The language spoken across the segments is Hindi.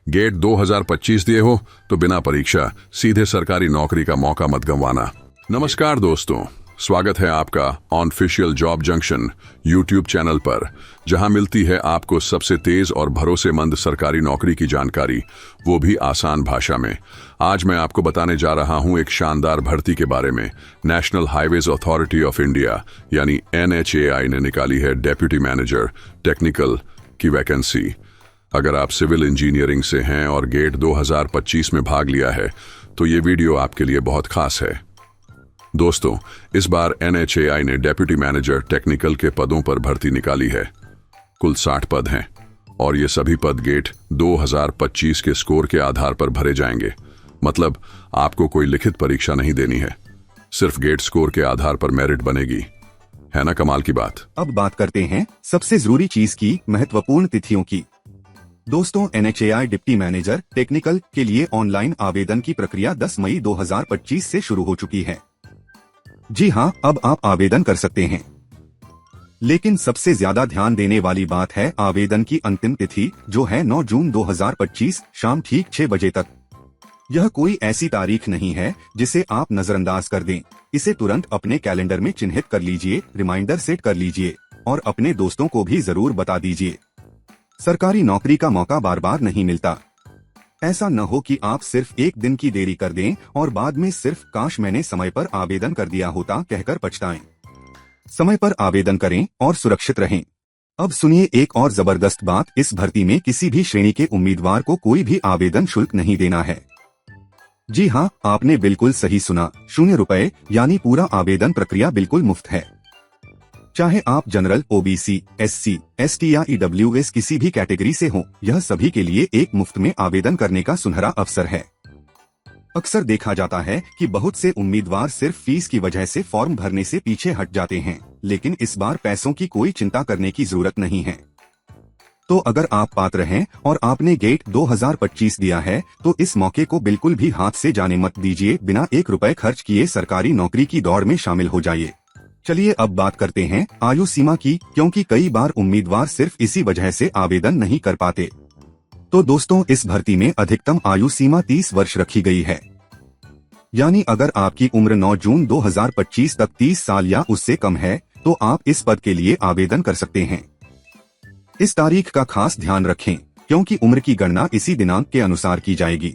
गेट 2025 दिए हो तो बिना परीक्षा सीधे सरकारी नौकरी का मौका मत गंवाना। नमस्कार दोस्तों, स्वागत है आपका ऑनफिशियल जॉब जंक्शन यूट्यूब चैनल पर, जहां मिलती है आपको सबसे तेज और भरोसेमंद सरकारी नौकरी की जानकारी, वो भी आसान भाषा में। आज मैं आपको बताने जा रहा हूं एक शानदार भर्ती के बारे में। National highways authority of India यानी NHAI ने निकाली है डेप्यूटी मैनेजर टेक्निकल की वैकेंसी। अगर आप सिविल इंजीनियरिंग से हैं और गेट 2025 में भाग लिया है तो ये वीडियो आपके लिए बहुत खास है। दोस्तों, इस बार NHAI ने डेप्यूटी मैनेजर टेक्निकल के पदों पर भर्ती निकाली है। कुल 60 पद हैं और ये सभी पद गेट 2025 के स्कोर के आधार पर भरे जाएंगे। मतलब आपको कोई लिखित परीक्षा नहीं देनी है, सिर्फ गेट स्कोर के आधार पर मेरिट बनेगी। है ना कमाल की बात। अब बात करते हैं सबसे जरूरी चीज की, महत्वपूर्ण तिथियों की। दोस्तों, NHAI डिप्टी मैनेजर टेक्निकल के लिए ऑनलाइन आवेदन की प्रक्रिया 10 मई 2025 से शुरू हो चुकी है। जी हां, अब आप आवेदन कर सकते हैं। लेकिन सबसे ज्यादा ध्यान देने वाली बात है आवेदन की अंतिम तिथि, जो है 9 जून 2025 शाम ठीक 6 बजे तक। यह कोई ऐसी तारीख नहीं है जिसे आप नजरअंदाज कर दें। इसे तुरंत अपने कैलेंडर में चिन्हित कर लीजिए, रिमाइंडर सेट कर लीजिए और अपने दोस्तों को भी जरूर बता दीजिए। सरकारी नौकरी का मौका बार बार नहीं मिलता। ऐसा न हो कि आप सिर्फ एक दिन की देरी कर दें और बाद में सिर्फ काश मैंने समय पर आवेदन कर दिया होता कहकर पछताएं। समय पर आवेदन करें और सुरक्षित रहें। अब सुनिए एक और जबरदस्त बात, इस भर्ती में किसी भी श्रेणी के उम्मीदवार को कोई भी आवेदन शुल्क नहीं देना है। जी हाँ, आपने बिल्कुल सही सुना, ₹0, यानी पूरा आवेदन प्रक्रिया बिल्कुल मुफ्त है। चाहे आप जनरल, OBC, SC, ST या EWS किसी भी कैटेगरी से हों, यह सभी के लिए एक मुफ्त में आवेदन करने का सुनहरा अवसर है। अक्सर देखा जाता है कि बहुत से उम्मीदवार सिर्फ फीस की वजह से फॉर्म भरने से पीछे हट जाते हैं, लेकिन इस बार पैसों की कोई चिंता करने की जरूरत नहीं है। तो अगर आप पात्र हैं और आपने गेट 2025 दिया है तो इस मौके को बिल्कुल भी हाथ से जाने मत दीजिए। बिना ₹1 खर्च किए सरकारी नौकरी की दौड़ में शामिल हो जाइए। चलिए अब बात करते हैं आयु सीमा की, क्योंकि कई बार उम्मीदवार सिर्फ इसी वजह से आवेदन नहीं कर पाते। तो दोस्तों, इस भर्ती में अधिकतम आयु सीमा 30 वर्ष रखी गई है। यानी अगर आपकी उम्र 9 जून 2025 तक 30 साल या उससे कम है तो आप इस पद के लिए आवेदन कर सकते हैं। इस तारीख का खास ध्यान रखें, क्योंकि उम्र की गणना इसी दिनांक के अनुसार की जाएगी।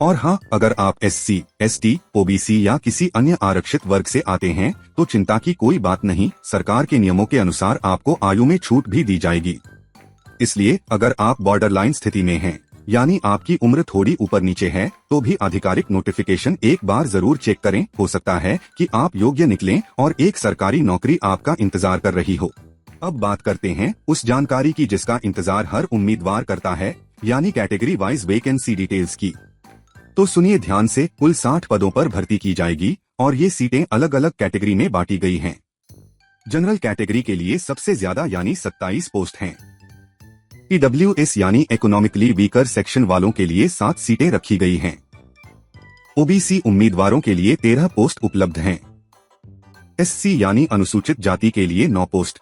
और हाँ, अगर आप SC, ST, OBC या किसी अन्य आरक्षित वर्ग से आते हैं तो चिंता की कोई बात नहीं, सरकार के नियमों के अनुसार आपको आयु में छूट भी दी जाएगी। इसलिए अगर आप बॉर्डर लाइन स्थिति में हैं, यानी आपकी उम्र थोड़ी ऊपर नीचे है, तो भी आधिकारिक नोटिफिकेशन एक बार जरूर चेक करें। हो सकता है कि आप योग्य निकलें और एक सरकारी नौकरी आपका इंतजार कर रही हो। अब बात करते हैं उस जानकारी की जिसका इंतजार हर उम्मीदवार करता है, यानी कैटेगरी वाइज वैकेंसी डिटेल्स की। तो सुनिए ध्यान से, कुल 60 पदों पर भर्ती की जाएगी और ये सीटें अलग अलग कैटेगरी में बांटी गई हैं। जनरल कैटेगरी के लिए सबसे ज्यादा यानी 27 पोस्ट हैं। EWS यानी इकोनॉमिकली वीकर सेक्शन वालों के लिए 7 सीटें रखी गई हैं। OBC उम्मीदवारों के लिए 13 पोस्ट उपलब्ध हैं। SC यानी अनुसूचित जाति के लिए 9 पोस्ट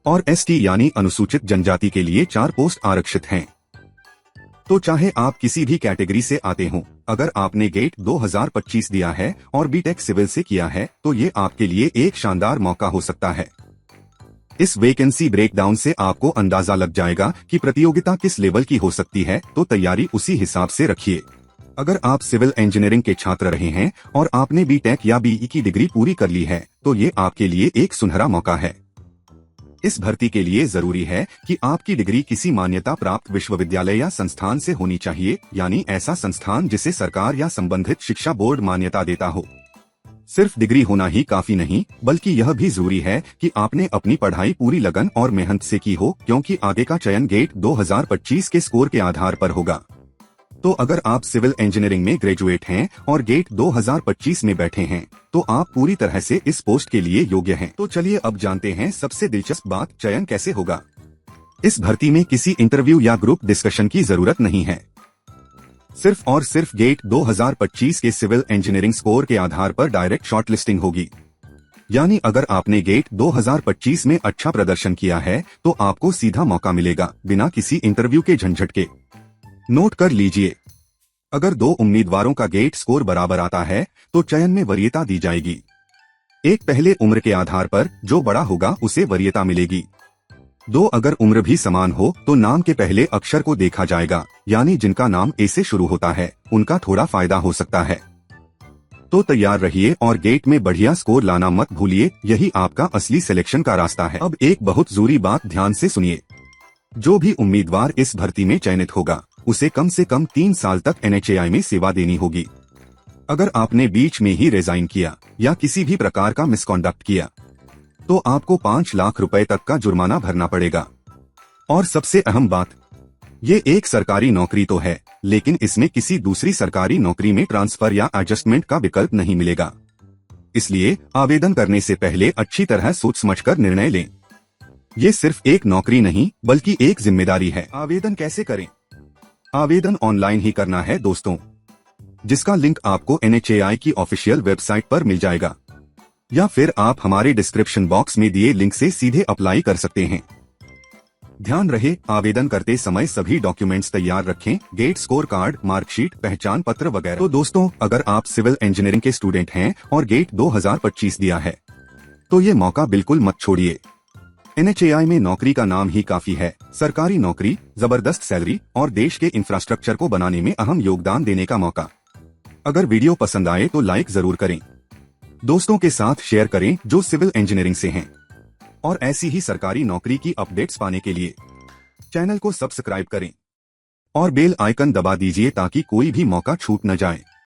और ST यानी अनुसूचित जनजाति के लिए 4 पोस्ट आरक्षित हैं। तो चाहे आप किसी भी कैटेगरी से आते हों, अगर आपने गेट 2025 दिया है और बीटेक सिविल से किया है तो ये आपके लिए एक शानदार मौका हो सकता है। इस वैकेंसी ब्रेकडाउन से आपको अंदाजा लग जाएगा कि प्रतियोगिता किस लेवल की हो सकती है, तो तैयारी उसी हिसाब से रखिए। अगर आप सिविल इंजीनियरिंग के छात्र रहे हैं और आपने BTech या BE की डिग्री पूरी कर ली है तो ये आपके लिए एक सुनहरा मौका है। इस भर्ती के लिए जरूरी है कि आपकी डिग्री किसी मान्यता प्राप्त विश्वविद्यालय या संस्थान से होनी चाहिए, यानी ऐसा संस्थान जिसे सरकार या संबंधित शिक्षा बोर्ड मान्यता देता हो। सिर्फ डिग्री होना ही काफी नहीं, बल्कि यह भी जरूरी है कि आपने अपनी पढ़ाई पूरी लगन और मेहनत से की हो, क्योंकि आगे का चयन गेट 2025 के स्कोर के आधार पर होगा। तो अगर आप सिविल इंजीनियरिंग में ग्रेजुएट हैं और गेट 2025 में बैठे हैं तो आप पूरी तरह से इस पोस्ट के लिए योग्य हैं। तो चलिए अब जानते हैं सबसे दिलचस्प बात, चयन कैसे होगा। इस भर्ती में किसी इंटरव्यू या ग्रुप डिस्कशन की जरूरत नहीं है। सिर्फ और सिर्फ गेट 2025 के सिविल इंजीनियरिंग स्कोर के आधार पर डायरेक्ट शॉर्टलिस्टिंग होगी। यानी अगर आपने गेट 2025 में अच्छा प्रदर्शन किया है तो आपको सीधा मौका मिलेगा, बिना किसी इंटरव्यू के झंझट के। नोट कर लीजिए, अगर 2 उम्मीदवारों का गेट स्कोर बराबर आता है तो चयन में वरीयता दी जाएगी। एक पहले उम्र के आधार पर जो बड़ा होगा उसे वरीयता मिलेगी। 2 अगर उम्र भी समान हो तो नाम के पहले अक्षर को देखा जाएगा, यानी जिनका नाम ए से शुरू होता है उनका थोड़ा फायदा हो सकता है। तो तैयार रहिए और गेट में बढ़िया स्कोर लाना मत भूलिए, यही आपका असली सिलेक्शन का रास्ता है। अब एक बहुत जरूरी बात ध्यान से सुनिए, जो भी उम्मीदवार इस भर्ती में चयनित होगा उसे कम से कम 3 साल तक NHAI में सेवा देनी होगी। अगर आपने बीच में ही रिजाइन किया या किसी भी प्रकार का मिसकॉन्डक्ट किया तो आपको 5 लाख रुपए तक का जुर्माना भरना पड़ेगा। और सबसे अहम बात, ये एक सरकारी नौकरी तो है, लेकिन इसमें किसी दूसरी सरकारी नौकरी में ट्रांसफर या एडजस्टमेंट का विकल्प नहीं मिलेगा। इसलिए आवेदन करने से पहले अच्छी तरह सोच समझकर निर्णय लें। ये सिर्फ एक नौकरी नहीं बल्कि एक जिम्मेदारी है। आवेदन कैसे करें? आवेदन ऑनलाइन ही करना है दोस्तों, जिसका लिंक आपको NHAI की ऑफिशियल वेबसाइट पर मिल जाएगा, या फिर आप हमारे डिस्क्रिप्शन बॉक्स में दिए लिंक से सीधे अप्लाई कर सकते हैं। ध्यान रहे, आवेदन करते समय सभी डॉक्यूमेंट्स तैयार रखें, गेट स्कोर कार्ड, मार्कशीट, पहचान पत्र वगैरह। तो दोस्तों, अगर आप सिविल इंजीनियरिंग के स्टूडेंट हैं और गेट 2025 दिया है तो ये मौका बिल्कुल मत छोड़िए। NHAI में नौकरी का नाम ही काफी है, सरकारी नौकरी, जबरदस्त सैलरी और देश के इंफ्रास्ट्रक्चर को बनाने में अहम योगदान देने का मौका। अगर वीडियो पसंद आए तो लाइक जरूर करें, दोस्तों के साथ शेयर करें जो सिविल इंजीनियरिंग से हैं, और ऐसी ही सरकारी नौकरी की अपडेट्स पाने के लिए चैनल को सब्सक्राइब करें और बेल आइकन दबा दीजिए ताकि कोई भी मौका छूट न जाए।